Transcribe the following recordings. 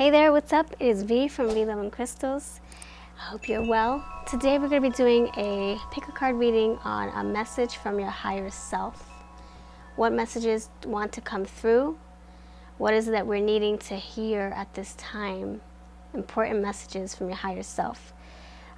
Hey there, what's up? It is V from V Love and Crystals. I hope you're well. Today we're going to be doing a pick a card reading on a message from your higher self. What messages want to come through? What is it that we're needing to hear at this time? Important messages from your higher self.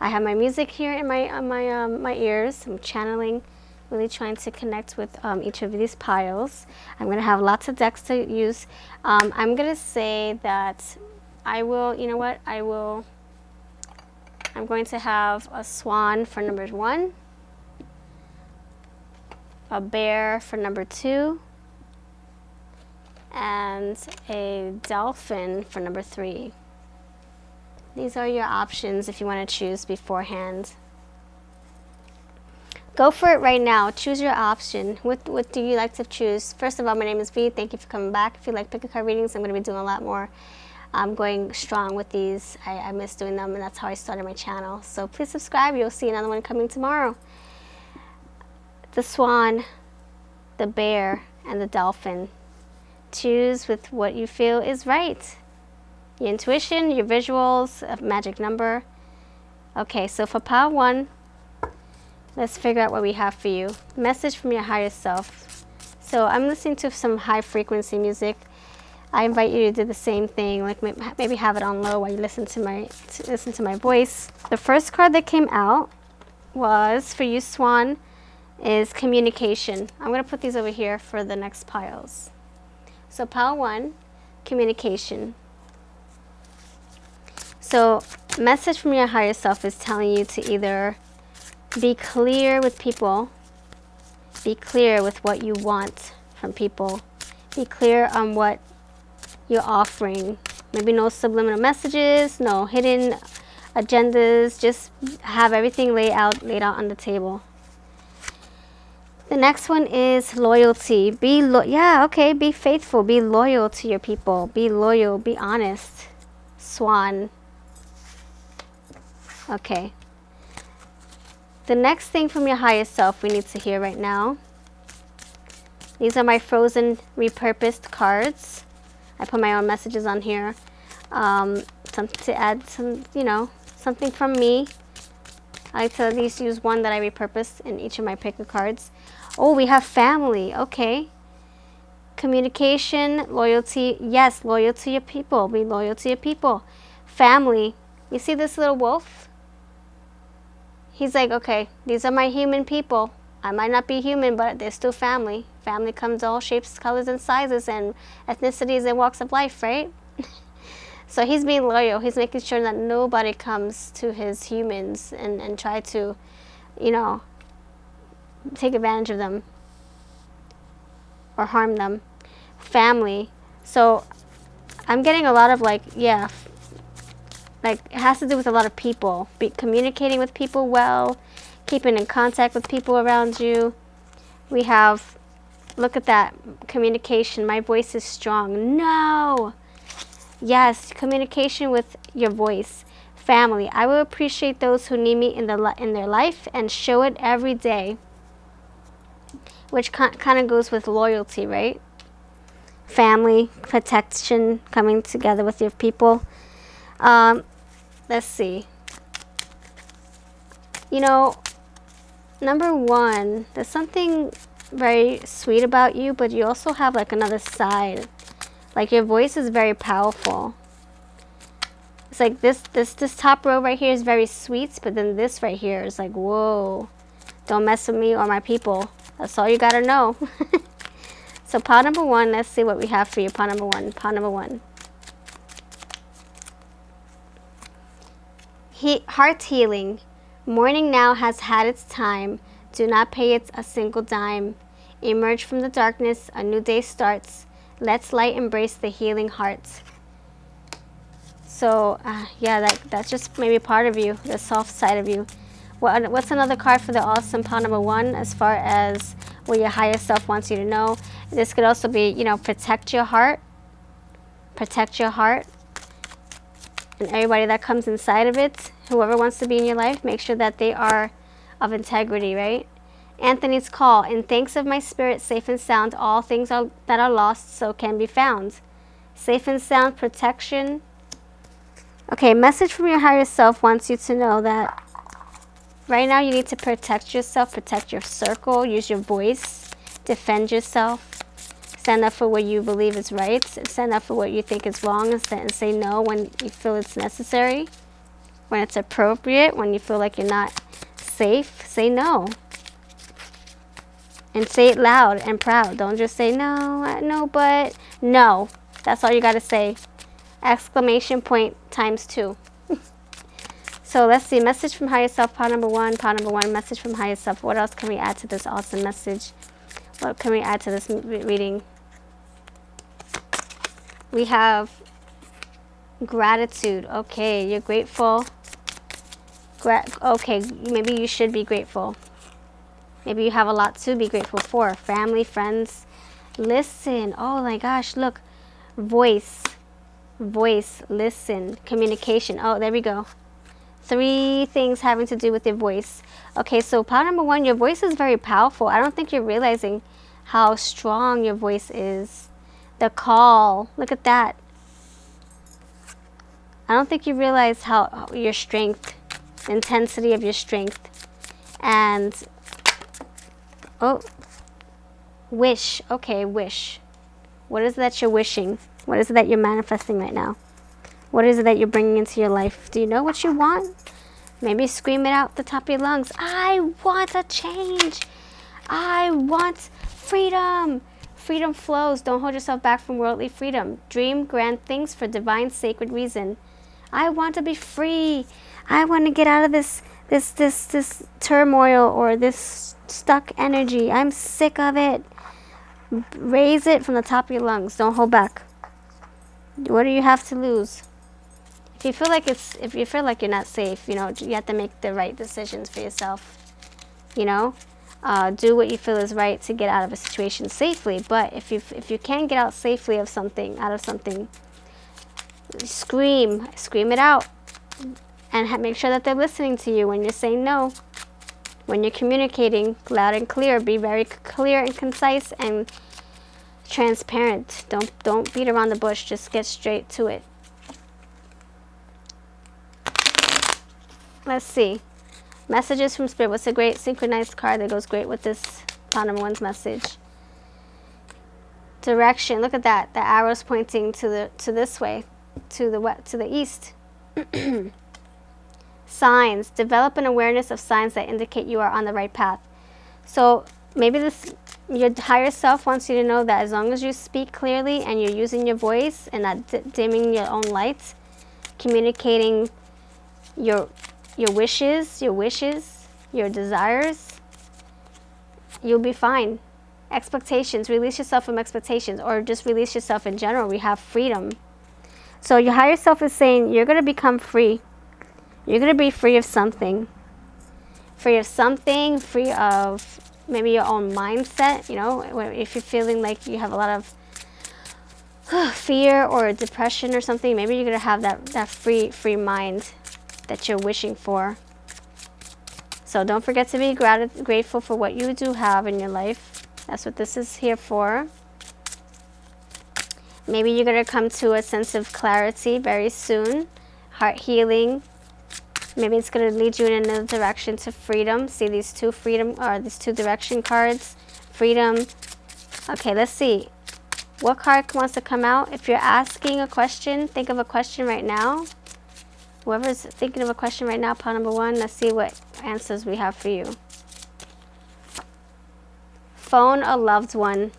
I have my music here in my ears. I'm channeling, really trying to connect with each of these piles. I'm going to have lots of decks to use. I'm going to say that I will, you know what, I'm going to have a swan for number 1, a bear for number 2, and a dolphin for number 3. These are your options if you want to choose beforehand. Go for it right now. Choose your option. What do you like to choose? First of all, my name is V. Thank you for coming back. If you like pick a card readings, I'm going to be doing a lot more. I'm going strong with these. I miss doing them, and that's how I started my channel. So please subscribe. You'll see another one coming tomorrow. The swan, the bear, and the dolphin. Choose with what you feel is right. Your intuition, your visuals, a magic number. Okay, so for pile 1, let's figure out what we have for you. Message from your higher self. So I'm listening to some high frequency music. I invite you to do the same thing, like maybe have it on low while you listen to my voice. The first card that came out was for you, Swan, is communication. I'm going to put these over here for the next piles. So pile 1, communication. So message from your higher self is telling you to either be clear with people, be clear with what you want from people, be clear on what you're offering. Maybe no subliminal messages, no hidden agendas, just have everything laid out on the table. The next one is loyalty. Be faithful, be loyal to your people, be loyal, be honest. Swan. Okay. The next thing from your higher self we need to hear right now. These are my frozen repurposed cards. I put my own messages on here. Something to add, something from me. I like to at least use one that I repurposed in each of my picker cards. Oh, we have family. Okay. Communication, loyalty. Yes, loyal to your people. Be loyal to your people. Family. You see this little wolf? He's like, okay, these are my human people. I might not be human, but they're still family. Family comes all shapes, colors, and sizes, and ethnicities and walks of life, right? So he's being loyal. He's making sure that nobody comes to his humans and try to, take advantage of them or harm them. Family. So I'm getting a lot of it has to do with a lot of people. Communicating with people well, keeping in contact with people around you. We have, look at that, communication. My voice is strong. No! Yes, communication with your voice. Family. I will appreciate those who need me in their life and show it every day. Which kind of goes with loyalty, right? Family, protection, coming together with your people. Let's see. Number 1, there's something very sweet about you, but you also have another side. Your voice is very powerful. It's like this top row right here is very sweet, but then this right here is like, whoa, don't mess with me or my people. That's all you gotta know. So pile number 1, let's see what we have for you. Pile number 1. Pile number 1. Heart healing. Morning now has had its time. Do not pay it a single dime. Emerge from the darkness. A new day starts. Let's light embrace the healing heart. So, that's just maybe part of you, the soft side of you. What's another card for the awesome pile number 1 as far as what your higher self wants you to know? This could also be, protect your heart. Protect your heart. And everybody that comes inside of it, whoever wants to be in your life, make sure that they are of integrity, right? Anthony's call. In thanks of my spirit, safe and sound, all things that are lost so can be found. Safe and sound, protection, Okay, message from your higher self wants you to know that right now you need to protect yourself, protect your circle, use your voice, defend yourself, stand up for what you believe is right, stand up for what you think is wrong, and say no when you feel it's necessary, when it's appropriate, when you feel like you're not safe, say no. And say it loud and proud. Don't just say no, no, but no. That's all you got to say. Exclamation point times 2. So let's see. Message from higher self, part number 1. Part number 1, message from higher self. What else can we add to this awesome message? What can we add to this reading? We have gratitude. Okay, you're grateful. Okay, maybe you should be grateful. Maybe you have a lot to be grateful for. Family, friends. Listen. Oh my gosh, look. Voice. Voice. Listen. Communication. Oh, there we go. 3 things having to do with your voice. Okay, so part number 1, your voice is very powerful. I don't think you're realizing how strong your voice is. The call. Look at that. I don't think you realize how your strength, the intensity of your strength. And oh, wish. Okay, wish. What is it that you're wishing? What is it that you're manifesting right now? What is it that you're bringing into your life? Do you know what you want? Maybe scream it out the top of your lungs. I want a change. I want freedom. Freedom flows. Don't hold yourself back from worldly freedom. Dream grand things for divine sacred reason. I want to be free. I want to get out of this turmoil or this stuck energy. I'm sick of it. Raise it from the top of your lungs. Don't hold back. What do you have to lose? If you feel like you're not safe, you have to make the right decisions for yourself. Do what you feel is right to get out of a situation safely. But if you can get out safely out of something, scream it out, and make sure that they're listening to you when you're saying no. When you're communicating loud and clear, be very clear and concise and transparent. Don't beat around the bush. Just get straight to it. Let's see. Messages from Spirit. What's a great synchronized card that goes great with this part number 1's message? Direction. Look at that. The arrow's pointing to this way, to the east. Signs. Develop an awareness of signs that indicate you are on the right path. So maybe your higher self wants you to know that as long as you speak clearly and you're using your voice and not dimming your own lights, communicating your wishes, your desires, you'll be fine. Expectations. Release yourself from expectations, or just release yourself in general. We have freedom. So your higher self is saying you're going to become free. You're going to be free of something. Free of maybe your own mindset. If you're feeling like you have a lot of fear or depression or something, maybe you're going to have that free mind that you're wishing for. So don't forget to be grateful for what you do have in your life. That's what this is here for. Maybe you're going to come to a sense of clarity very soon. Heart healing. Maybe it's going to lead you in another direction to freedom. See these 2 direction cards. Freedom. Okay, let's see. What card wants to come out? If you're asking a question, think of a question right now. Whoever's thinking of a question right now, part number 1, let's see what answers we have for you. Phone a loved one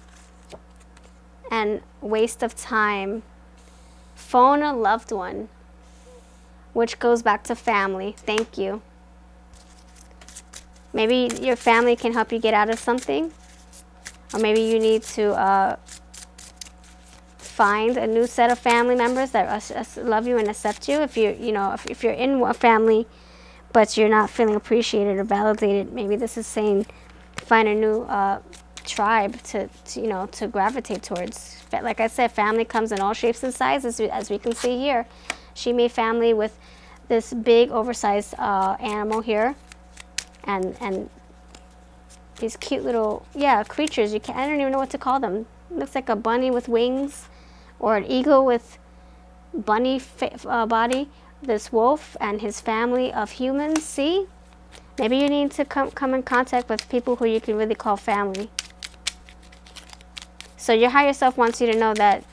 and waste of time. Phone a loved one, which goes back to family. Thank you. Maybe your family can help you get out of something, or maybe you need to find a new set of family members that love you and accept you. If you're in a family, but you're not feeling appreciated or validated, maybe this is saying find a new tribe to gravitate towards. But like I said, family comes in all shapes and sizes, as we can see here. She made family with this big, oversized animal here, and these cute little creatures. I don't even know what to call them. Looks like a bunny with wings, or an eagle with bunny body, this wolf and his family of humans. See, maybe you need to come in contact with people who you can really call family. So your higher self wants you to know that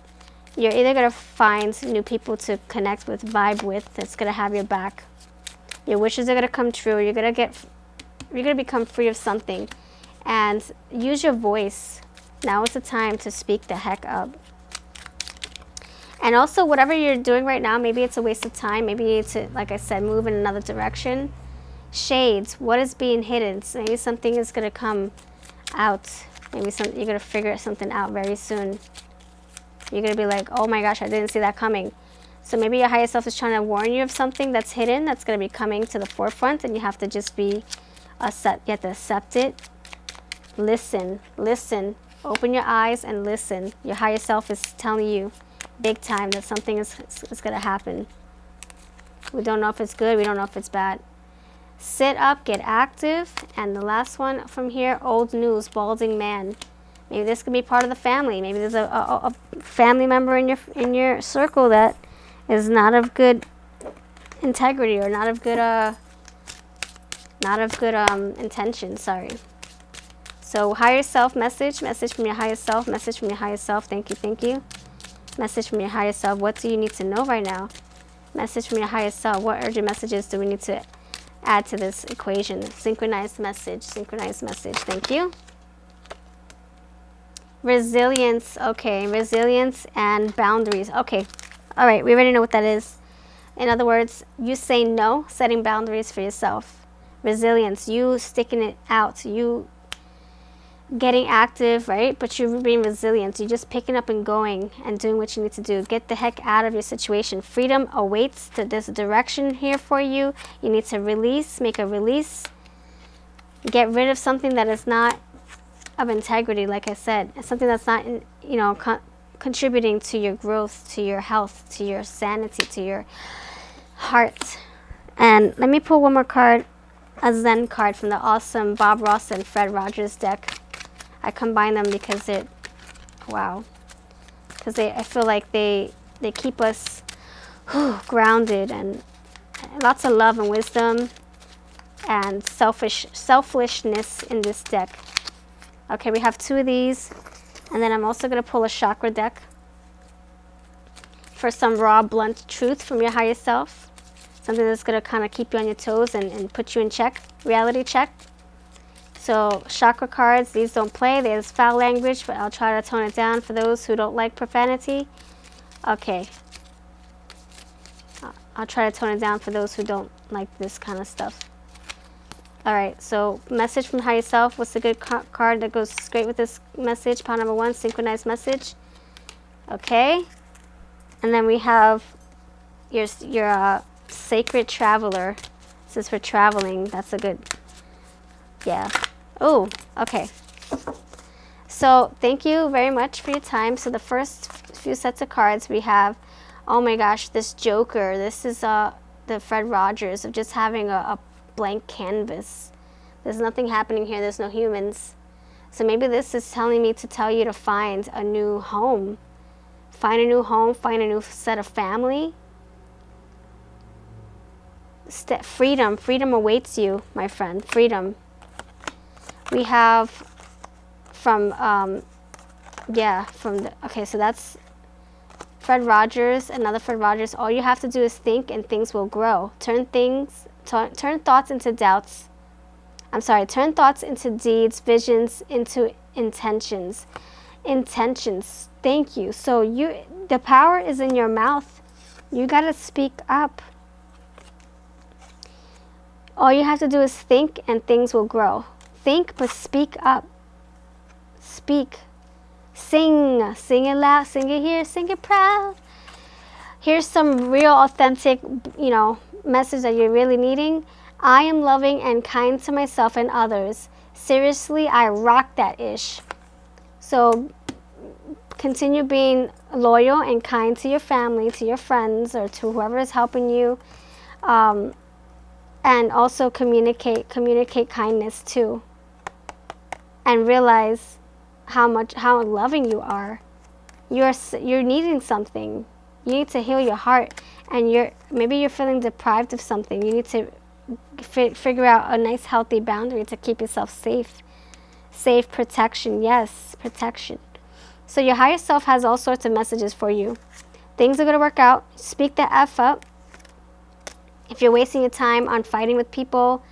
you're either going to find new people to connect with, vibe with, that's going to have your back. Your wishes are going to come true. You're going to become free of something. And use your voice. Now is the time to speak the heck up. And also, whatever you're doing right now, maybe it's a waste of time. Maybe you need to, like I said, move in another direction. Shades, what is being hidden? So maybe something is going to come out. Maybe you're going to figure something out very soon. You're going to be like, oh my gosh, I didn't see that coming. So maybe your higher self is trying to warn you of something that's hidden, that's going to be coming to the forefront, and you have to just you have to accept it. Listen, listen. Open your eyes and listen. Your higher self is telling you big time that something is going to happen. We don't know if it's good. We don't know if it's bad. Sit up, get active. And the last one from here, old news, balding man. Maybe this could be part of the family. Maybe there's a family member in your circle that is not of good integrity or not of good intention. Sorry. So higher self message from your higher self, message from your higher self. Thank you, thank you. Message from your higher self. What do you need to know right now? Message from your higher self. What urgent messages do we need to add to this equation? Synchronized message. Synchronized message. Thank you. Resilience. Okay. Resilience and boundaries. Okay. All right. We already know what that is. In other words, you say no, setting boundaries for yourself. Resilience. You sticking it out. You getting active, right? But you're being resilient. You're just picking up and going and doing what you need to do. Get the heck out of your situation. Freedom awaits. There's a direction here for you. You need to release, make a release. Get rid of something that is not of integrity, like I said. Something that's not, contributing to your growth, to your health, to your sanity, to your heart. And let me pull one more card, a Zen card from the awesome Bob Ross and Fred Rogers deck. I combine them because because I feel like they keep us grounded, and lots of love and wisdom and selfishness in this deck. Okay, we have two of these, and then I'm also going to pull a chakra deck for some raw, blunt truth from your higher self, something that's going to kind of keep you on your toes and put you in check, reality check. So chakra cards, these don't play. There's foul language, but I'll try to tone it down for those who don't like profanity. Okay. I'll try to tone it down for those who don't like this kind of stuff. All right, so message from higher self. What's a good card that goes straight with this message? Pile number 1, synchronized message. Okay. And then we have your sacred traveler. This is for traveling. That's a good, yeah. Oh, okay. So thank you very much for your time. So the first few sets of cards we have, oh my gosh, this Joker. This is the Fred Rogers of just having a blank canvas. There's nothing happening here. There's no humans. So maybe this is telling me to tell you to find a new home. Find a new home. Find a new set of family. Freedom. Freedom awaits you, my friend. Freedom. We have okay, so that's Fred Rogers, another Fred Rogers. All you have to do is think and things will grow. Turn thoughts into doubts. Turn thoughts into deeds, visions into intentions. Intentions. Thank you. So the power is in your mouth. You got to speak up. All you have to do is think and things will grow. Think, but speak up. Speak. Sing. Sing it loud. Sing it here. Sing it proud. Here's some real authentic, message that you're really needing. I am loving and kind to myself and others. Seriously, I rock that ish. So continue being loyal and kind to your family, to your friends, or to whoever is helping you. And also communicate kindness too. And realize how loving you are. You're needing something. You need to heal your heart, and maybe you're feeling deprived of something. You need to figure out a nice healthy boundary to keep yourself safe. Safe protection, yes, protection. So your higher self has all sorts of messages for you. Things are going to work out. Speak the F up. If you're wasting your time on fighting with people,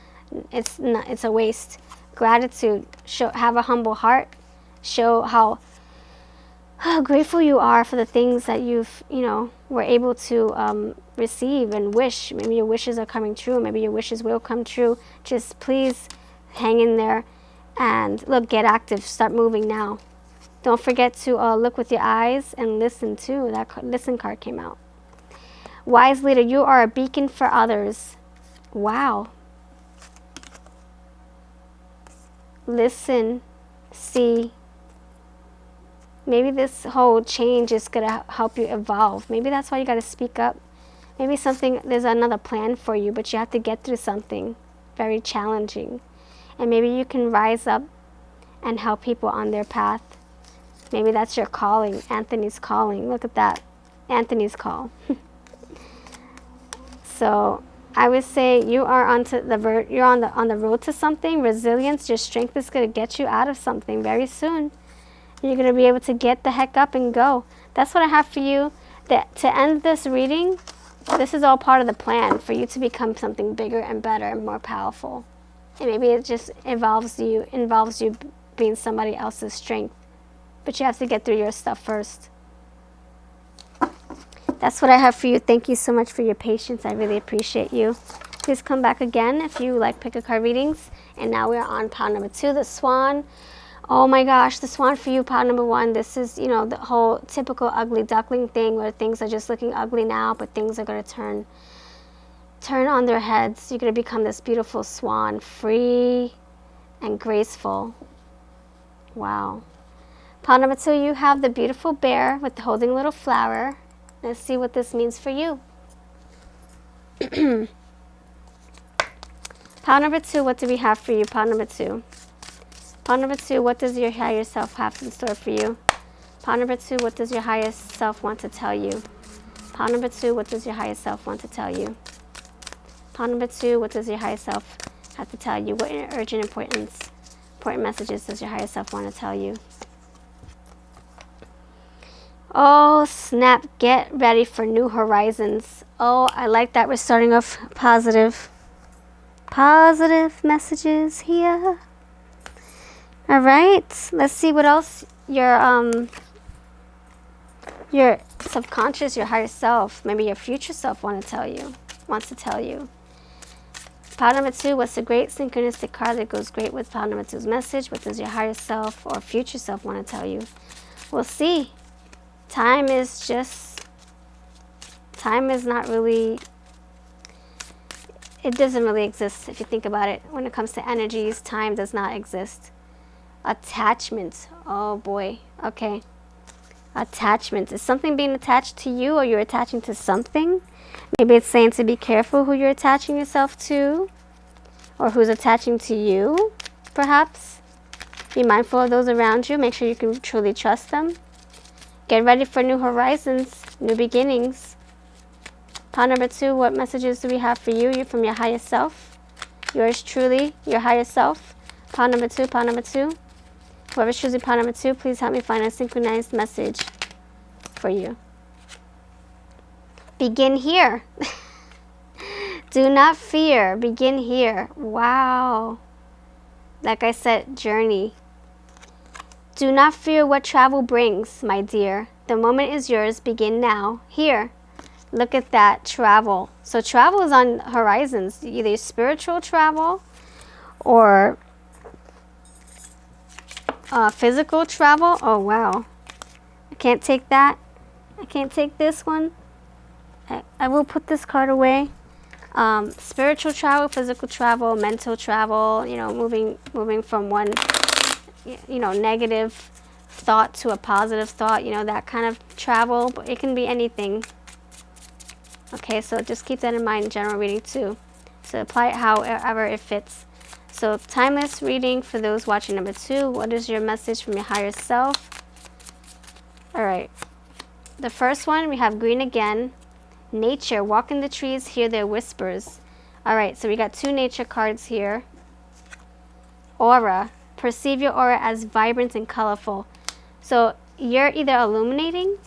it's a waste. Gratitude. Have a humble heart. Show how grateful you are for the things that were able to receive and wish. Maybe your wishes are coming true. Maybe your wishes will come true. Just please hang in there and look, get active. Start moving now. Don't forget to look with your eyes and listen too. That listen card came out. Wise leader, you are a beacon for others. Wow. Listen, see. Maybe this whole change is going to help you evolve. Maybe that's why you got to speak up. Maybe there's another plan for you, but you have to get through something very challenging. And maybe you can rise up and help people on their path. Maybe that's your calling, Anthony's calling. Look at that, Anthony's call. So I would say you are on the road to something. Resilience, your strength is going to get you out of something very soon. You're going to be able to get the heck up and go. That's what I have for you. To end this reading, this is all part of the plan for you to become something bigger and better and more powerful. And maybe it just involves you being somebody else's strength. But you have to get through your stuff first. That's what I have for you. Thank you so much for your patience. I really appreciate you. Please come back again if you like pick a card readings. And now we're on pile number 2, the Swan. Oh my gosh, the Swan for you, pile number 1. This is, the whole typical ugly duckling thing where things are just looking ugly now, but things are going to turn on their heads. You're going to become this beautiful swan, free and graceful. Wow. Pile number 2, you have the beautiful bear with holding a little flower. Let's see what this means for you. Pile number 2, what do we have for you? Pile number 2. Pile number 2, what does your higher self have in store for you? Pile number 2, what does your higher self want to tell you? Pile number 2, what does your higher self want to tell you? Pile number 2, what does your higher self have to tell you? What urgent important messages does your higher self want to tell you? Oh, snap. Get ready for new horizons. Oh, I like that. We're starting off positive. Positive messages here. All right. Let's see what else your subconscious, your higher self, maybe your future self wants to tell you. Pile number 2, what's a great synchronistic card that goes great with pile number 2's message? What does your higher self or future self want to tell you? We'll see. Time is not really, it doesn't really exist if you think about it. When it comes to energies, time does not exist. Attachment, oh boy, okay. Attachment, is something being attached to you or you're attaching to something? Maybe it's saying to be careful who you're attaching yourself to or who's attaching to you, perhaps. Be mindful of those around you. Make sure you can truly trust them. Get ready for new horizons, new beginnings. Pile number 2, what messages do we have for you? You're from your higher self. Yours truly, your higher self. Pile number 2, pile number 2. Whoever's choosing pile number 2, please help me find a synchronized message for you. Begin here. Do not fear. Begin here. Wow. Like I said, journey. Do not fear what travel brings, my dear. The moment is yours. Begin now. Here. Look at that. Travel. So travel is on horizons. Either spiritual travel or physical travel. Oh, wow. I can't take that. I can't take this one. I will put this card away. Spiritual travel, physical travel, mental travel, moving from one negative thought to a positive thought, that kind of travel, but it can be anything. Okay, so just keep that in mind in general reading too. So apply it however it fits. So timeless reading for those watching number 2. What is your message from your higher self? All right. the first one, we have green again. Nature, walk in the trees, hear their whispers. All right, so we got 2 nature cards here. Aura, perceive your aura as vibrant and colorful. So you're either illuminating,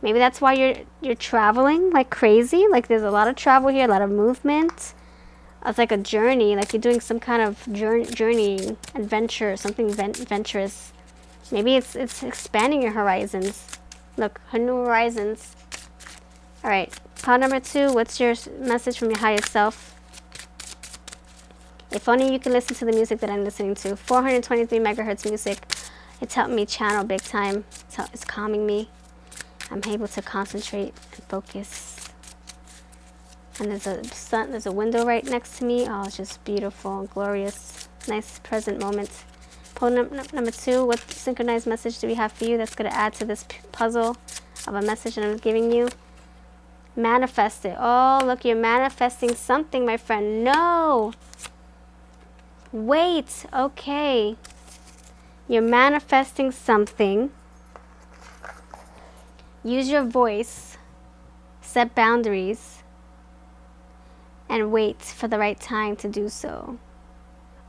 maybe that's why you're traveling like crazy. Like there's a lot of travel here, a lot of movement. It's like a journey, like you're doing some kind of journeying, adventure, something adventurous. Maybe it's expanding your horizons. Look, her new horizons. All right, card number 2, what's your message from your highest self? If only you could listen to the music that I'm listening to. 423 megahertz music. It's helped me channel big time. It's calming me. I'm able to concentrate and focus. And there's a window right next to me. Oh, it's just beautiful and glorious. Nice present moment. Pull number 2, what synchronized message do we have for you that's going to add to this puzzle of a message that I'm giving you? Manifest it. Oh, look, you're manifesting something, my friend. No. Wait. Okay. You're manifesting something. Use your voice. Set boundaries. And wait for the right time to do so.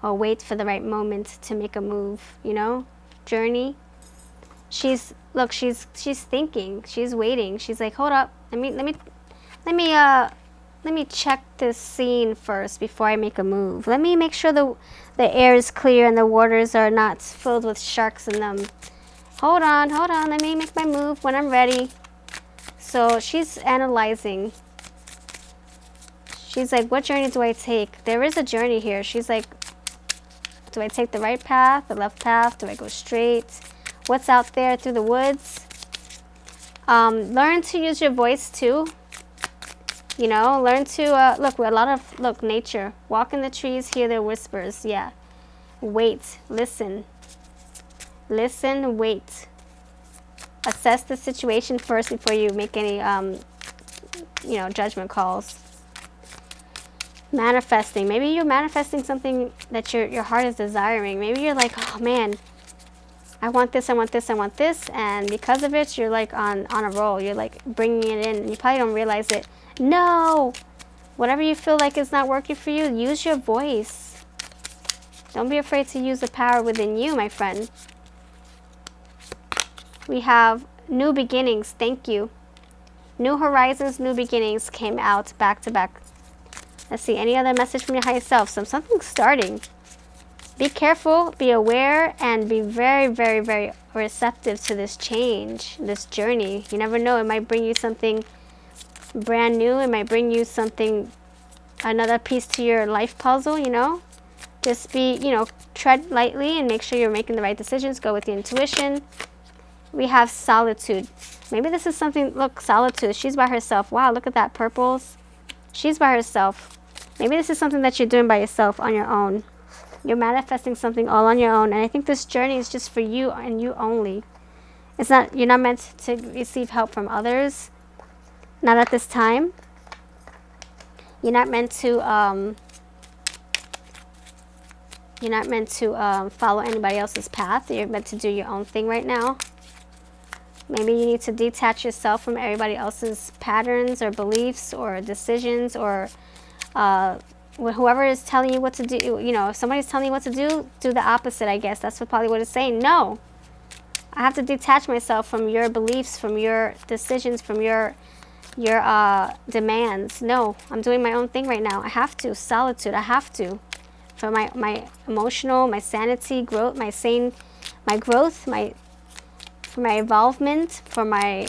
Or wait for the right moment to make a move, you know? Journey. She's thinking. She's waiting. She's like, hold up. Let me check this scene first before I make a move. Let me make sure the air is clear and the waters are not filled with sharks in them. Hold on. Let me make my move when I'm ready. So she's analyzing. She's like, what journey do I take? There is a journey here. She's like, do I take the right path, the left path? Do I go straight? What's out there through the woods? Learn to use your voice too. You know, learn to, look, nature. Walk in the trees, hear their whispers. Yeah. Wait, listen. Listen, wait. Assess the situation first before you make any, judgment calls. Manifesting. Maybe you're manifesting something that your heart is desiring. Maybe you're like, oh man, I want this, I want this, I want this. And because of it, you're like on a roll. You're like bringing it in. And you probably don't realize it. No! Whatever you feel like is not working for you, use your voice. Don't be afraid to use the power within you, my friend. We have new beginnings. Thank you. New horizons, new beginnings came out back to back. Let's see, any other message from your higher self? So something's starting. Be careful, be aware, and be very, very, very receptive to this change, this journey. You never know, it might bring you something brand new. It might bring you something, another piece to your life puzzle, you know. Just be, tread lightly and make sure you're making the right decisions. Go with the intuition. We have solitude. Maybe this is something, look, solitude. She's by herself. Wow, look at that, purples. She's by herself. Maybe this is something that you're doing by yourself on your own. You're manifesting something all on your own. And I think this journey is just for you and you only. You're not meant to receive help from others. Not at this time. You're not meant to follow anybody else's path. You're meant to do your own thing right now. Maybe you need to detach yourself from everybody else's patterns or beliefs or decisions or whoever is telling you what to do. If somebody's telling you what to do, do the opposite, I guess. That's probably what it's saying. No. I have to detach myself from your beliefs, from your decisions, from your demands. No, I'm doing my own thing right now. I have to. Solitude. I have to. For my emotional, my sanity, growth, my growth, for my involvement, for my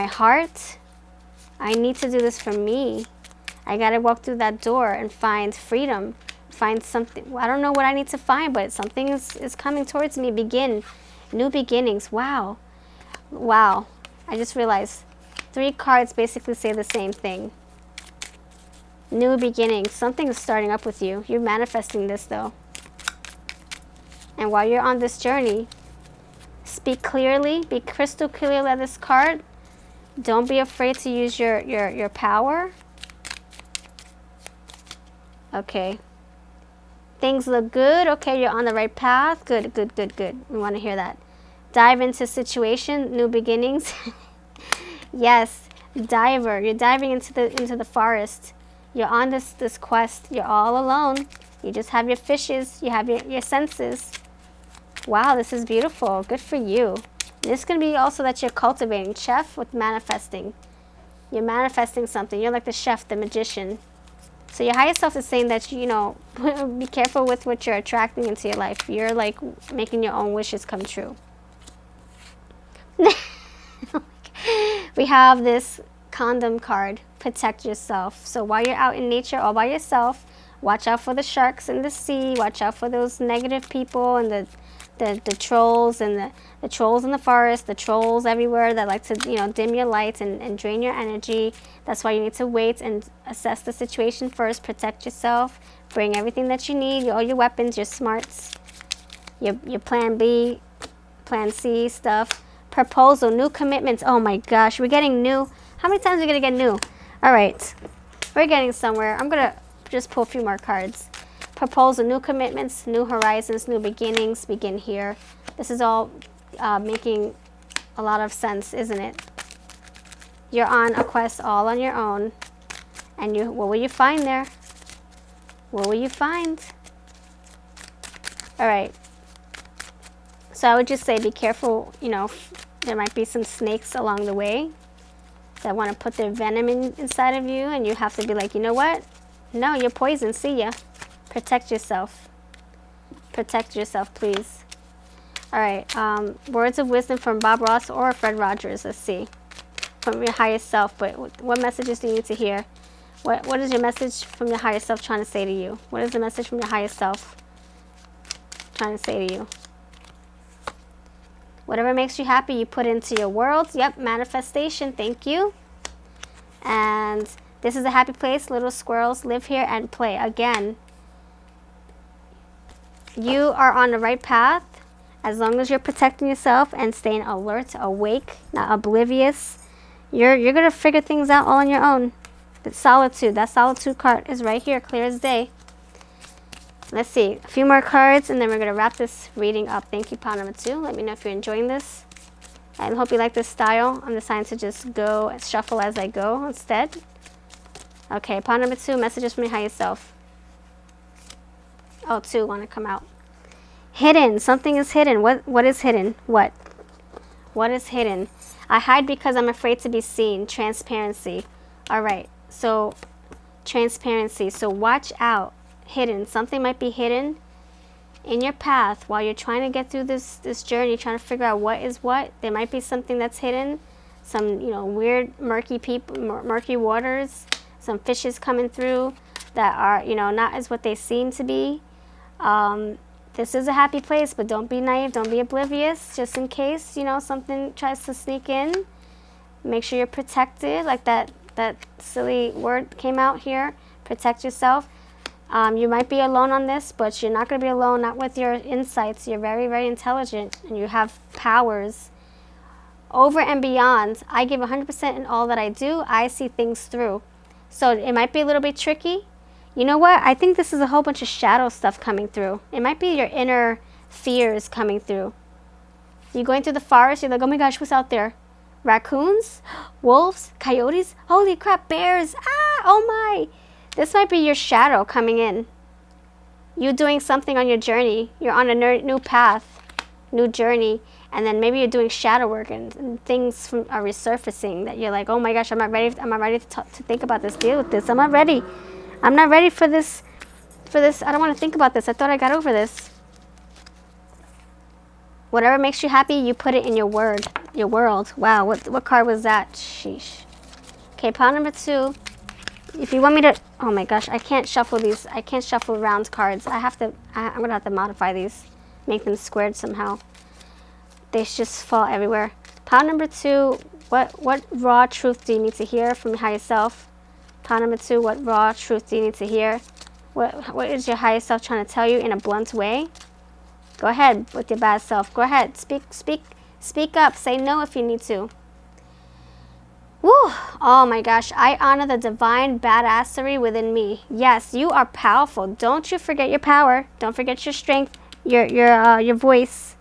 heart. I need to do this for me. I gotta walk through that door and find freedom. Find something. I don't know what I need to find, but something is coming towards me. Begin. New beginnings. Wow. Wow. I just realized 3 cards basically say the same thing. New beginnings. Something is starting up with you. You're manifesting this though. And while you're on this journey, speak clearly. Be crystal clear on this card. Don't be afraid to use your power. Okay. Things look good. Okay, you're on the right path. Good, good, good, good. We want to hear that. dive into situation, new beginnings. Yes, diver. You're diving into the forest. You're on this quest. You're all alone. You just have your fishes. You have your senses. Wow, this is beautiful. Good for you. This can be also that you're cultivating. Chef with manifesting. You're manifesting something. You're like the chef, the magician. So your higher self is saying that, you know, be careful with what you're attracting into your life. You're like making your own wishes come true. We have this condom card, protect yourself. So while you're out in nature all by yourself, watch out for the sharks in the sea, watch out for those negative people and the trolls and the trolls in the forest, the trolls everywhere that like to, you know, dim your lights and drain your energy. That's why you need to wait and assess the situation first, protect yourself, bring everything that you need, all your weapons, your smarts, your plan B, plan C stuff. Proposal, new commitments. Oh my gosh, we're getting new. How many times are we going to get new? All right, we're getting somewhere. I'm going to just pull a few more cards. Proposal, new commitments, new horizons, new beginnings, begin here. This is all making a lot of sense, isn't it? You're on a quest all on your own. And what will you find there? What will you find? All right. So I would just say be careful, you know, there might be some snakes along the way that want to put their venom inside of you, and you have to be like, you know what? No, you're poison. See ya. Protect yourself. Protect yourself, please. All right. Words of wisdom from Bob Ross or Fred Rogers. Let's see. From your higher self. But what messages do you need to hear? What is your message from your higher self trying to say to you? What is the message from your higher self trying to say to you? Whatever makes you happy, you put into your world. Yep, manifestation. Thank you. And this is a happy place. Little squirrels live here and play. Again, you are on the right path as long as you're protecting yourself and staying alert, awake, not oblivious. You're going to figure things out all on your own. But solitude, that solitude card is right here, clear as day. Let's see, a few more cards, and then we're going to wrap this reading up. Thank you, pile number 2. Let me know if you're enjoying this. I hope you like this style. I'm deciding to just go shuffle as I go instead. Okay, pile number 2, messages from your higher self. Oh, 2 want to come out. Hidden, something is hidden. What is hidden? What is hidden? I hide because I'm afraid to be seen. Transparency. All right, so transparency. So watch out. Hidden. Something might be hidden in your path while you're trying to get through this journey, trying to figure out what is what. There might be something that's hidden, some, you know, weird murky waters, some fishes coming through that are, you know, not as what they seem to be. This is a happy place, but don't be naive, don't be oblivious, just in case, you know, something tries to sneak in. Make sure you're protected, like that silly word came out here. Protect yourself. You might be alone on this, but you're not going to be alone, not with your insights. You're very, very intelligent, and you have powers over and beyond. I give 100% in all that I do. I see things through. So it might be a little bit tricky. You know what? I think this is a whole bunch of shadow stuff coming through. It might be your inner fears coming through. You're going through the forest. You're like, oh my gosh, what's out there? Raccoons? Wolves? Coyotes? Holy crap, bears. Ah, oh my. This might be your shadow coming in. You doing something on your journey. You're on a new path, new journey, and then maybe you're doing shadow work and things are resurfacing that you're like, oh my gosh, I'm not ready to think about this, deal with this. I'm not ready. I'm not ready for this. I don't want to think about this. I thought I got over this. Whatever makes you happy, you put it in your world. Wow, what card was that? Sheesh. Okay, pile number 2. If you want me to, oh my gosh, I can't shuffle these. I can't shuffle round cards. I'm going to have to modify these, make them squared somehow. They just fall everywhere. Pile number 2, what raw truth do you need to hear from your higher self? Pile number 2, what raw truth do you need to hear? What is your higher self trying to tell you in a blunt way? Go ahead with your bad self. Go ahead. Speak up. Say no if you need to. Woo! Oh my gosh, I honor the divine badassery within me. Yes, you are powerful. Don't you forget your power. Don't forget your strength, your voice.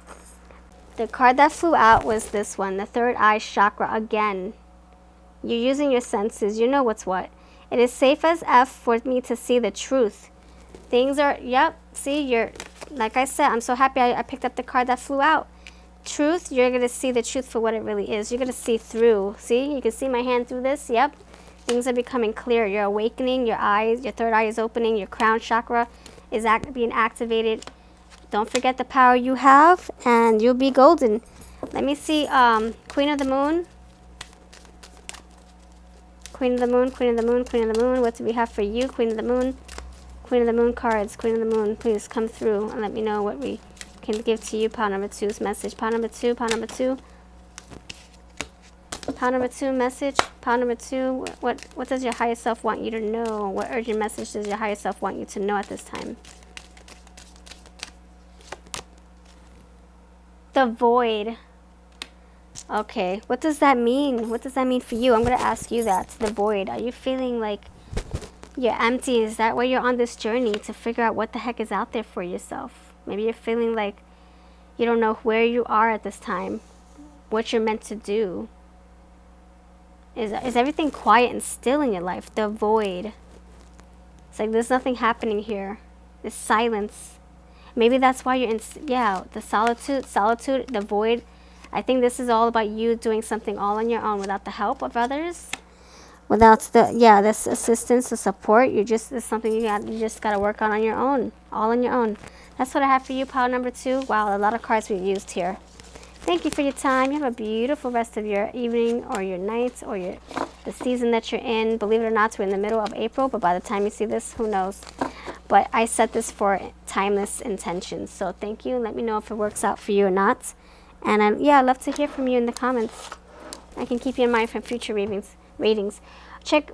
The card that flew out was this one, the third eye chakra again. You're using your senses. You know what's what. It is safe as F for me to see the truth. Things are, yep, see, you're, like I said, I'm so happy I picked up the card that flew out. Truth, you're going to see the truth for what it really is. You're going to see through. See, you can see my hand through this. Yep. Things are becoming clear. You're awakening. Your eyes, your third eye is opening. Your crown chakra is being activated. Don't forget the power you have, and you'll be golden. Let me see, Queen of the Moon. Queen of the Moon, Queen of the Moon, Queen of the Moon. What do we have for you, Queen of the Moon? Queen of the Moon cards. Queen of the Moon, please come through and let me know what we can give to you. Pile number 2's message. Pile number 2, pile number 2. Pile number 2 message. Pile number 2. What does your higher self want you to know? What urgent message does your higher self want you to know at this time? The void. Okay, what does that mean? What does that mean for you? I'm going to ask you that. The void. Are you feeling like you're empty? Is that why you're on this journey, to figure out what the heck is out there for yourself? Maybe you're feeling like you don't know where you are at this time, what you're meant to do. Is everything quiet and still in your life? The void. It's like there's nothing happening here. There's silence. Maybe that's why you're in, yeah, the solitude, the void. I think this is all about you doing something all on your own without the help of others. Without the, yeah, this assistance, the support. It's something you just got to work on your own. All on your own. That's what I have for you, pile number 2. Wow, a lot of cards we've used here. Thank you for your time. You have a beautiful rest of your evening or your night or the season that you're in. Believe it or not, we're in the middle of April, but by the time you see this, who knows? But I set this for timeless intentions. So thank you. Let me know if it works out for you or not. And I'd love to hear from you in the comments. I can keep you in mind for future ratings.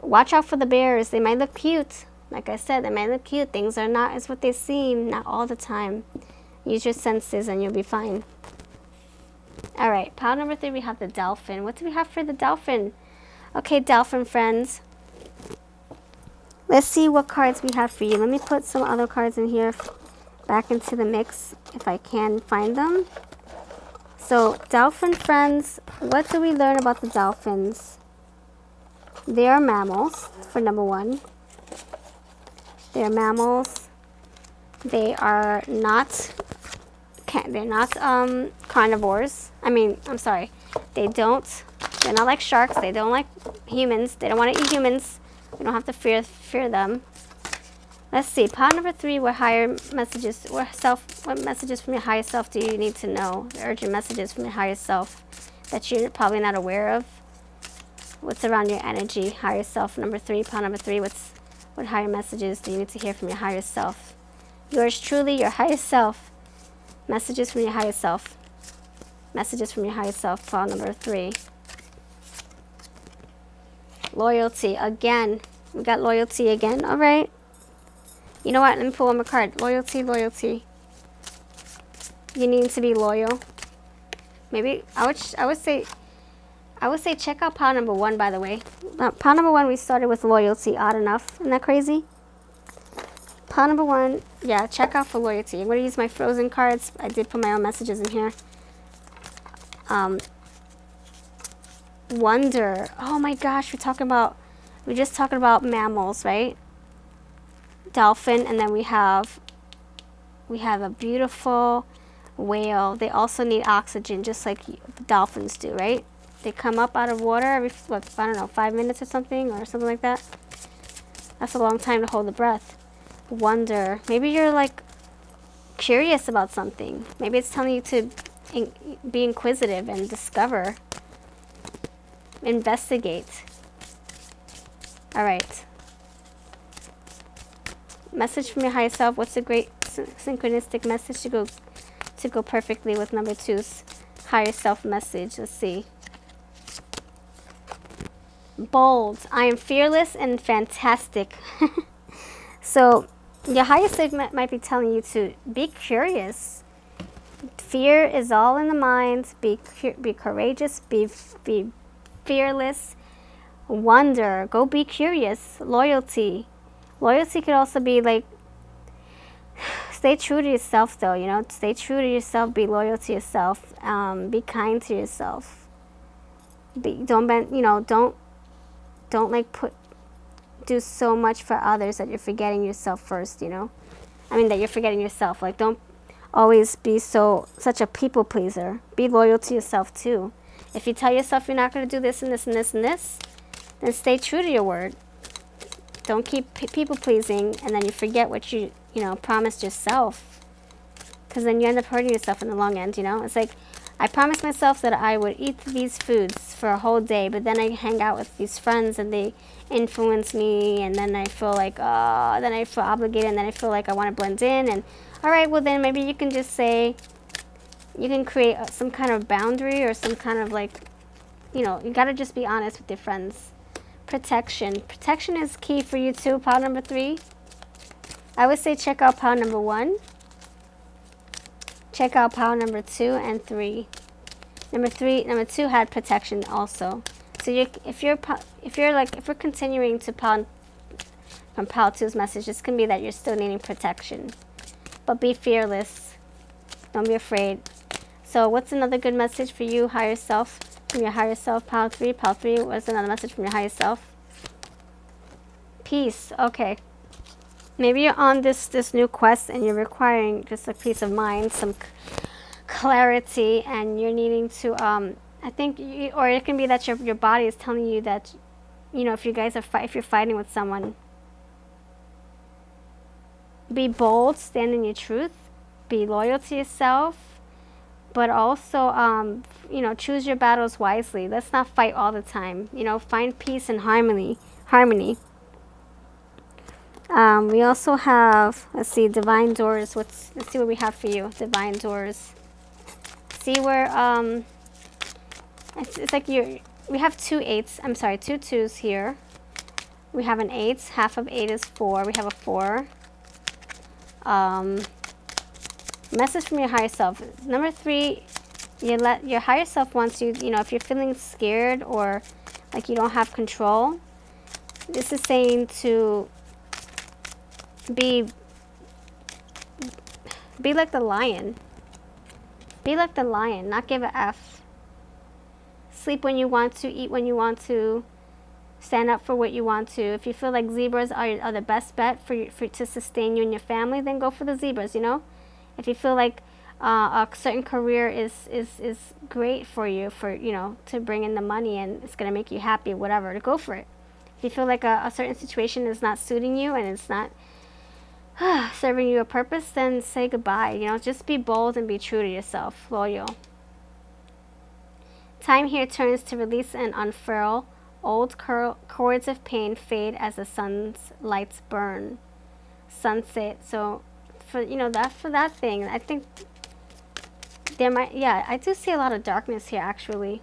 Watch out for the bears. They might look cute. Like I said, they might look cute. Things are not as what they seem, not all the time. Use your senses and you'll be fine. All right, pile number 3, we have the dolphin. What do we have for the dolphin? Okay, dolphin friends. Let's see what cards we have for you. Let me put some other cards in here back into the mix if I can find them. So, dolphin friends, what do we learn about the dolphins? They are mammals, for number 1. They are mammals. They are not carnivores. I'm sorry. They're not like sharks. They don't like humans. They don't want to eat humans. We don't have to fear them. Let's see. Pile number 3, what higher messages, what messages from your higher self do you need to know? The urgent messages from your higher self that you're probably not aware of. What's around your energy, higher self? Number 3, pile number 3, what higher messages do you need to hear from your higher self? Yours truly, your higher self. Messages from your higher self. Messages from your higher self, pile number 3. Loyalty, again. We got loyalty again, all right. You know what? Let me pull one more card. Loyalty, loyalty. You need to be loyal. Maybe I would say check out pile number 1. By the way, pile number 1 we started with loyalty. Odd enough, isn't that crazy? Pile number 1, yeah. Check out for loyalty. I'm going to use my frozen cards. I did put my own messages in here. Wonder. Oh my gosh, we're just talking about mammals, right? Dolphin, and then we have a beautiful whale. They also need oxygen just like dolphins do, right? They come up out of water every, I don't know, 5 minutes or something like that. That's a long time to hold the breath. Wonder. Maybe you're like curious about something. Maybe it's telling you to be inquisitive and discover, investigate. All right. Message from your higher self. What's a great synchronistic message to go perfectly with number 2's higher self message? Let's see. Bold. I am fearless and fantastic. So your higher self might be telling you to be curious. Fear is all in the mind. Be courageous. Be fearless. Wonder. Go be curious. Loyalty. Loyalty could also be like stay true to yourself, though. You know, stay true to yourself. Be loyal to yourself. Be kind to yourself. Don't bend. You know, don't like do so much for others that you're forgetting yourself first. You know, I mean that you're forgetting yourself. Like, don't always be such a people pleaser. Be loyal to yourself too. If you tell yourself you're not going to do this and this and this and this, then stay true to your word. Don't keep people pleasing, and then you forget what you promised yourself, because then you end up hurting yourself in the long end. You know, it's like, I promised myself that I would eat these foods for a whole day, but then I hang out with these friends and they influence me, and then I feel like, then I feel obligated, and then I feel like I want to blend in. And all right, well then maybe you can just say, you can create some kind of boundary, or some kind of, like, you got to just be honest with your friends. Protection. Protection is key for you too. Pile number 3. I would say check out pile number 1. Check out pile number 2 and 3. Number 2 had protection also. So if we're continuing to pile from pile 2's message, this can be that you're still needing protection. But be fearless. Don't be afraid. So what's another good message for you, higher self? From your higher self, pile 3. Pile 3, what's another message from your higher self? Peace. Okay. Maybe you're on this new quest and you're requiring just a peace of mind, some clarity, and you're needing to, I think, or it can be that your body is telling you that, if you guys are if you're fighting with someone, be bold, stand in your truth, be loyal to yourself, but also, choose your battles wisely. Let's not fight all the time. Find peace and harmony. We also have, let's see, divine doors. Let's see what we have for you. Divine doors. See where, it's like we have 2 8s. I'm sorry, 2 2s here. We have an 8. Half of 8 is 4. We have a 4. Message from your higher self. Number 3, your higher self wants you, if you're feeling scared or like you don't have control, this is saying to be like the lion. Be like the lion, not give a F. Sleep when you want to, eat when you want to, stand up for what you want to. If you feel like zebras are the best bet to sustain you and your family, then go for the zebras, If you feel like a certain career is great for you, to bring in the money and it's going to make you happy, whatever, to go for it. If you feel like a certain situation is not suiting you and it's not serving you a purpose, then say goodbye. Just be bold and be true to yourself, loyal. Time here turns to release and unfurl. Old cords of pain fade as the sun's lights burn. Sunset. So for that thing, I think there might, I do see a lot of darkness here actually.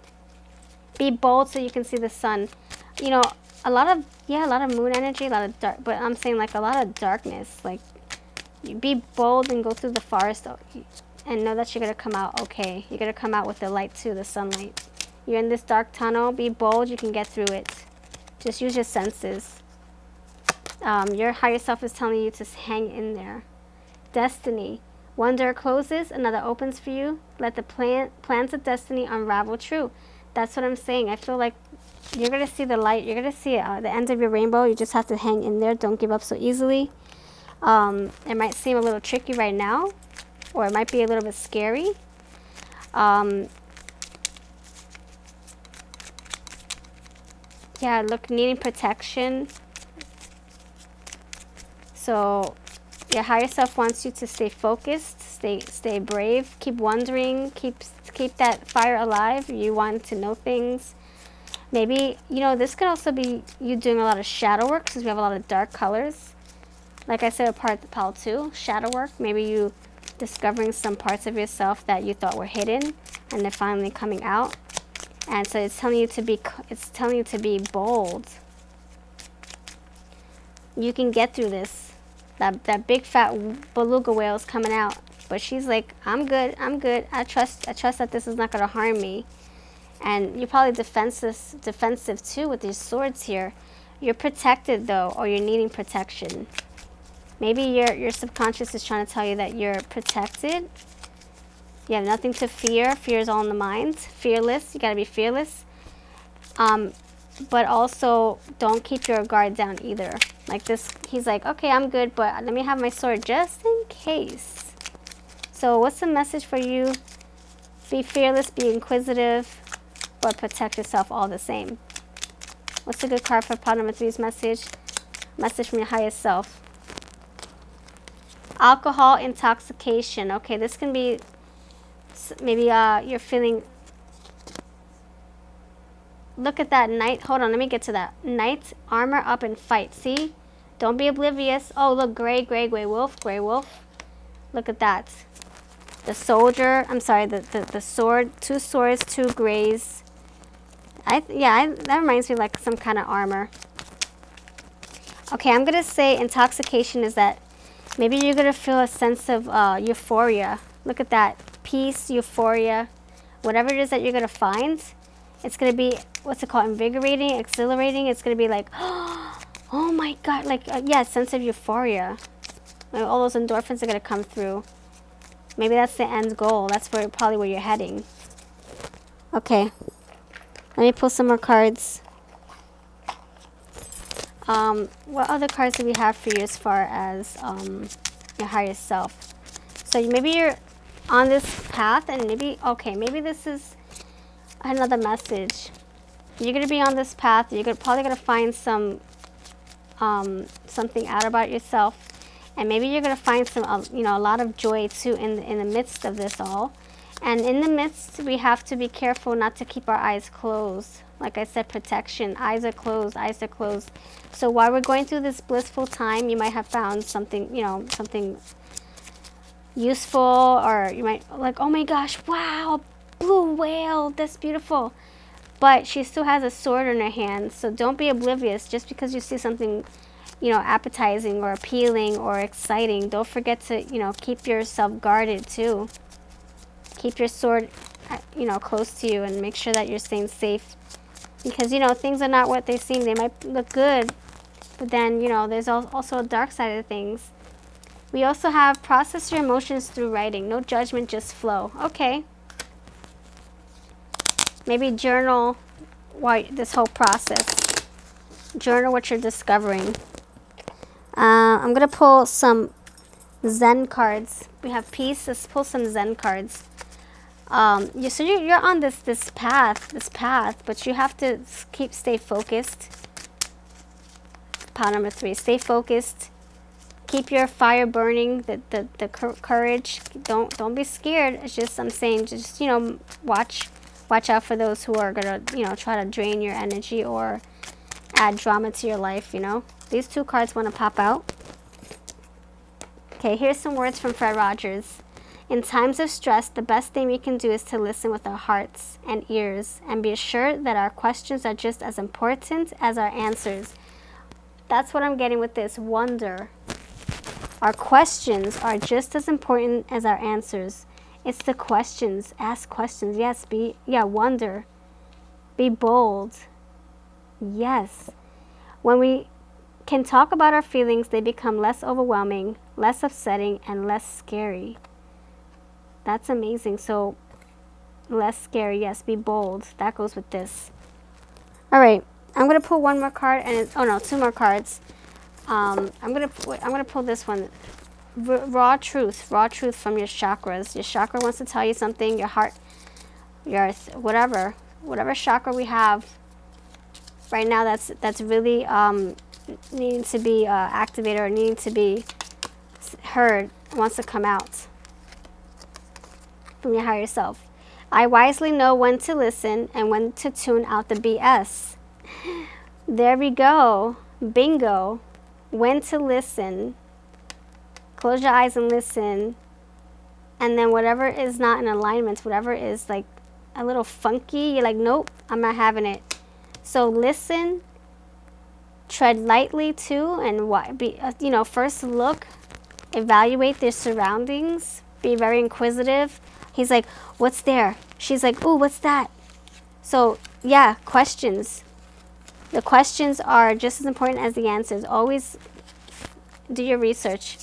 Be bold so you can see the sun. A lot of moon energy, a lot of dark, but I'm saying like a lot of darkness. Like, you be bold and go through the forest and know that you're going to come out okay. You're going to come out with the light too, the sunlight. You're in this dark tunnel, be bold, you can get through it. Just use your senses. Your higher self is telling you to hang in there. Destiny. One door closes, another opens for you. Let the plans of destiny unravel true. That's what I'm saying. I feel like you're going to see the light. You're going to see the end of your rainbow. You just have to hang in there. Don't give up so easily. It might seem a little tricky right now, or it might be a little bit scary. Look, needing protection. So your higher self wants you to stay focused, stay brave, keep wondering, keep that fire alive. You want to know things. Maybe, this could also be you doing a lot of shadow work, because we have a lot of dark colors. Like I said, a part of the pile 2, shadow work. Maybe you discovering some parts of yourself that you thought were hidden, and they're finally coming out. And so it's telling you to be bold. You can get through this. That big fat beluga whale is coming out, but she's like, I'm good. I trust that this is not going to harm me. And you're probably defensive too with these swords here. You're protected though, or you're needing protection. Maybe your subconscious is trying to tell you that you're protected. You have nothing to fear. Fear is all in the mind. Fearless. You got to be fearless. But also don't keep your guard down either. Like this, he's like, okay, I'm good, but let me have my sword just in case. So what's the message for you? Be fearless, be inquisitive, but protect yourself all the same. What's a good card for part number 3's message? Message from your highest self. Alcohol intoxication. Okay, this can be maybe you're feeling. Look at that knight. Hold on, let me get to that. Knight, armor up and fight. See? Don't be oblivious. Oh, look, gray wolf, gray wolf. Look at that. The soldier, I'm sorry, the sword, 2 swords, 2 grays. That reminds me of like some kind of armor. Okay, I'm going to say intoxication is that maybe you're going to feel a sense of euphoria. Look at that. Peace, euphoria, whatever it is that you're going to find. It's going to be, what's it called, invigorating, exhilarating. It's going to be like, oh my God, like, yeah, sense of euphoria. Like all those endorphins are going to come through. Maybe that's the end goal. That's probably where you're heading. Okay. Let me pull some more cards. What other cards do we have for you as far as your higher self? So maybe you're on this path and maybe this is another message. You're going to be on this path. You're probably going to find something out about yourself. And maybe you're going to find a lot of joy too in the midst of this all. And in the midst, we have to be careful not to keep our eyes closed. Like I said, protection. Eyes are closed. Eyes are closed. So while we're going through this blissful time, you might have found something, something useful, or you might like, oh my gosh, wow, blue whale, that's beautiful. But she still has a sword in her hand. So don't be oblivious just because you see something appetizing or appealing or exciting. Don't forget to, keep yourself guarded too. Keep your sword, close to you and make sure that you're staying safe. Because, things are not what they seem. They might look good, but then, there's also a dark side of things. We also have process your emotions through writing. No judgment, just flow. Okay. Maybe journal this whole process. Journal what you're discovering. I'm going to pull some Zen cards. We have peace. Let's pull some Zen cards. So you're on this path, but you have to stay focused. Pile number 3, stay focused. Keep your fire burning, the courage. Don't be scared. It's just, I'm saying, just, watch out for those who are going to, try to drain your energy or add drama to your life, These 2 cards want to pop out. Okay, here's some words from Fred Rogers. In times of stress, the best thing we can do is to listen with our hearts and ears and be assured that our questions are just as important as our answers. That's what I'm getting with this. Wonder. Our questions are just as important as our answers. It's the questions. Ask questions. Yes, wonder. Be bold. Yes. When we can talk about our feelings, they become less overwhelming, less upsetting, and less scary. That's amazing. So, less scary. Yes, be bold. That goes with this. All right. I'm going to pull one more card, and 2 more cards. I'm going to pull this one. Raw truth from your chakras. Your chakra wants to tell you something. Your heart, whatever chakra we have right now that's really needing to be activated or needing to be heard, wants to come out from your higher self. I wisely know when to listen and when to tune out the BS. There we go. Bingo. When to listen. Close your eyes and listen. And then whatever is not in alignment, whatever is like a little funky, you're like, nope, I'm not having it. So listen. Tread lightly too, and first look, evaluate their surroundings. Be very inquisitive. He's like, what's there? She's like, ooh, what's that? So yeah, questions. The questions are just as important as the answers. Always do your research.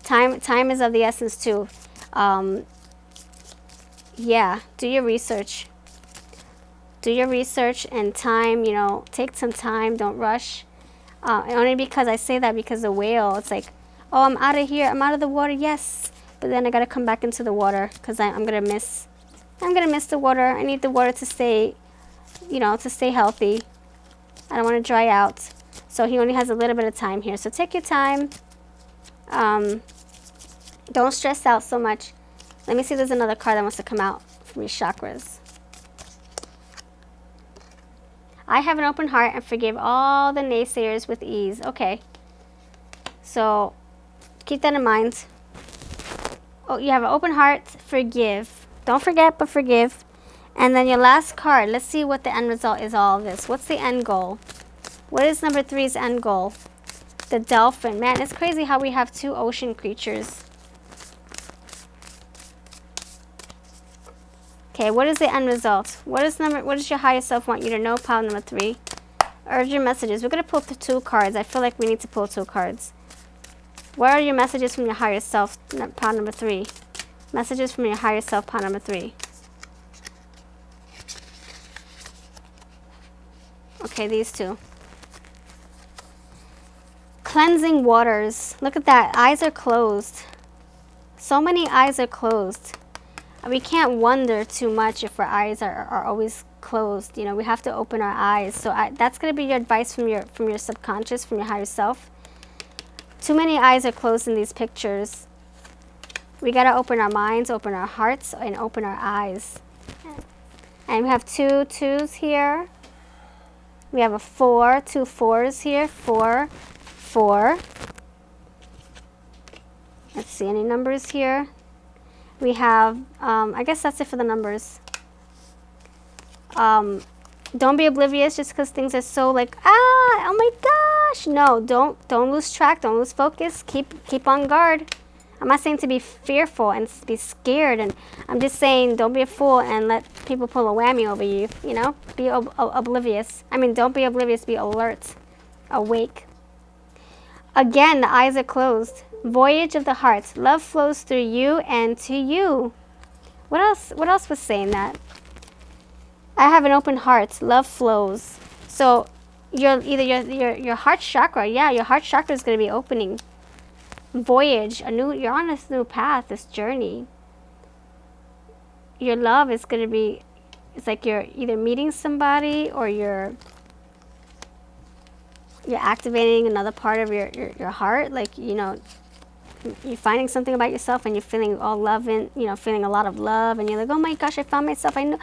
Time is of the essence too. Yeah, do your research. Do your research and time, you know, take some time, don't rush. Only because I say that because the whale, it's like, oh, I'm out of here, I'm out of the water, yes. But then I gotta come back into the water because I'm gonna miss the water. I need the water to stay, you know, to stay healthy. I don't want to dry out. So he only has a little bit of time here. So take your time. Don't stress out so much. Let me see if there's another card that wants to come out from your chakras. I have an open heart and forgive all the naysayers with ease. Okay. So keep that in mind. Oh, you have an open heart, forgive. Don't forget, but forgive. And then your last card, let's see what the end result is all of this. What's the end goal? What is number 3's end goal? The dolphin. Man, it's crazy how we have 2 ocean creatures. Okay, what is the end result? What does your higher self want you to know? Pile number 3. Urgent messages. We're going to pull 2 cards. I feel like we need to pull 2 cards. What are your messages from your higher self? Pile number 3. Messages from your higher self. Pile number 3. Okay, these 2. Cleansing waters. Look at that. Eyes are closed. So many eyes are closed. We can't wonder too much if our eyes are always closed. You know, we have to open our eyes. So that's going to be your advice from your subconscious, from your higher self. Too many eyes are closed in these pictures. We got to open our minds, open our hearts, and open our eyes. And we have 2 2s here. We have a 4, 2 4s here. 4, 4. Let's see, any numbers here? We have, I guess that's it for the numbers. Don't be oblivious just because things are so like, oh my gosh. No, don't lose track, don't lose focus. Keep on guard. I'm not saying to be fearful and be scared, and I'm just saying don't be a fool and let people pull a whammy over you, you know? Be oblivious. I mean, don't be oblivious, be alert, awake. Again, the eyes are closed. Voyage of the heart. Love flows through you and to you. What else was saying that? I have an open heart. Love flows. So your heart chakra, yeah, your heart chakra is going to be opening. Voyage, you're on this new path, this journey. Your love is going to be, it's like you're either meeting somebody or you're activating another part of your heart, like, you know, you're finding something about yourself and you're feeling all love and, you know, feeling a lot of love, and you're like, oh my gosh, I found myself. I know.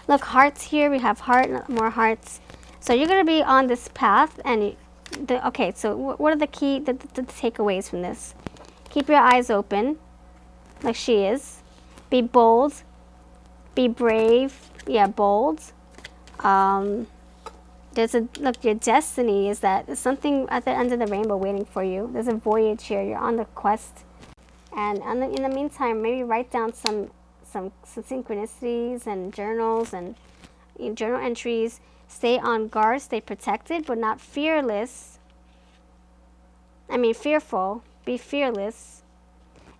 Look, hearts here. We have heart, more hearts. So you're going to be on this path. And okay, so what are the takeaways from this? Keep your eyes open, like she is. Be bold. Be brave. Yeah, bold. Look, your destiny is that there's something at the end of the rainbow waiting for you. There's a voyage here. You're on the quest. And in the meantime, maybe write down some synchronicities and journals and journal entries. Stay on guard, stay protected, but not fearless. I mean, fearful. Be fearless.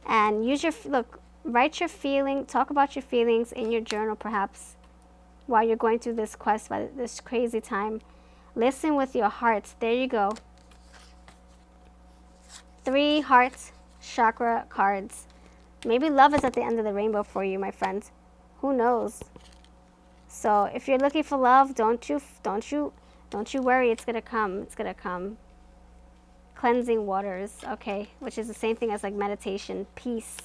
And write your feeling, talk about your feelings in your journal perhaps while you're going through this quest, by this crazy time. Listen with your heart. There you go. 3 heart chakra cards. Maybe love is at the end of the rainbow for you, my friend. Who knows? So if you're looking for love, don't you worry. It's gonna come. It's gonna come. Cleansing waters. Okay, which is the same thing as like meditation. Peace.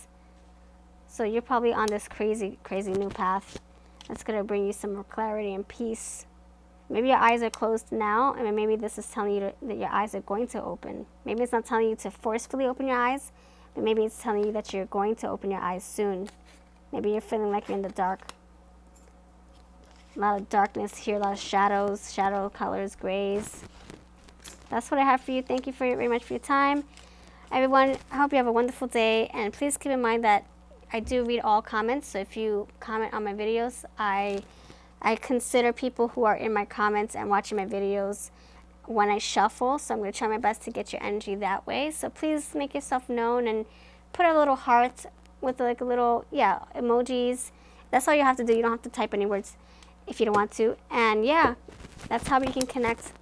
So you're probably on this crazy new path. That's going to bring you some more clarity and peace. Maybe your eyes are closed now, and maybe this is telling you that your eyes are going to open. Maybe it's not telling you to forcefully open your eyes, but maybe it's telling you that you're going to open your eyes soon. Maybe you're feeling like you're in the dark. A lot of darkness here, a lot of shadows, shadow colors, grays. That's what I have for you. Thank you very much for your time. Everyone, I hope you have a wonderful day, and please keep in mind that I do read all comments, so if you comment on my videos, I consider people who are in my comments and watching my videos when I shuffle. So I'm going to try my best to get your energy that way. So please make yourself known and put a little heart with like a little, yeah, emojis. That's all you have to do. You don't have to type any words if you don't want to. And yeah, that's how we can connect